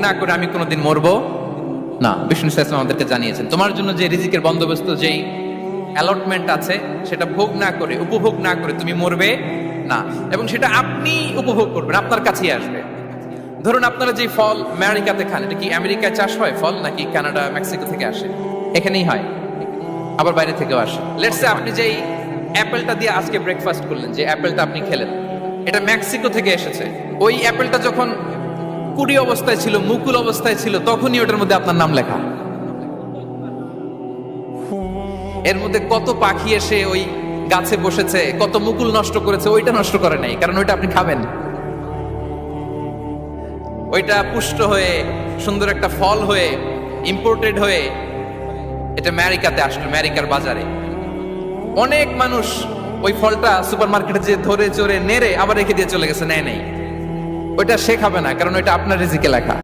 না করে আমি কোনোদিন মরবো না। বিষ্ণু ইসলাম আমাদেরকে জানিয়েছেন তোমার জন্য যে রিজিকের বন্দোবস্ত, যেই অ্যালটমেন্ট আছে, সেটা ভোগ না করে, উপভোগ না করে তুমি মরবে না, এবং সেটা আপনি উপভোগ করবেন, আপনার কাছেই আসবে। ধরুন আপনারা যে ফল আমেরিকাতে খান, এটা কি আমেরিকায় চাষ হয় ফল, নাকি কানাডা মেক্সিকো থেকে আসে? এখানেই হয়, আবার বাইরে থেকেও আসে। লেটস সে আপনি যেই অ্যাপেলটা দিয়ে আজকে ব্রেকফাস্ট করলেন, যে অ্যাপেলটা আপনি খেলেন, এটা মেক্সিকো থেকে এসেছে। ওই অ্যাপেলটা যখন কুড়ি অবস্থায় ছিল, মুকুল অবস্থায় ছিল, তখনই ওটার মধ্যে আপনার নাম লেখা। এর মধ্যে কত পাখি এসে ওই গাছে বসেছে, কত মুকুল নষ্ট করেছে, ওইটা নষ্ট করে নাই, কারণ ওইটা আপনি খাবেন। ওইটা পুষ্ট হয়ে সুন্দর একটা ফল হয়ে ইম্পোর্টেড হয়ে এটা আমেরিকাতে আসলো, আমেরিকার বাজারে। অনেক মানুষ ওই ফলটা সুপার মার্কেটে যে ধরে চড়ে নেড়ে আবার রেখে দিয়ে চলে গেছে, নেয় নেই। ওইটা সে খাবে না, কারণ ওইটা আপনার রিজিকে লেখা।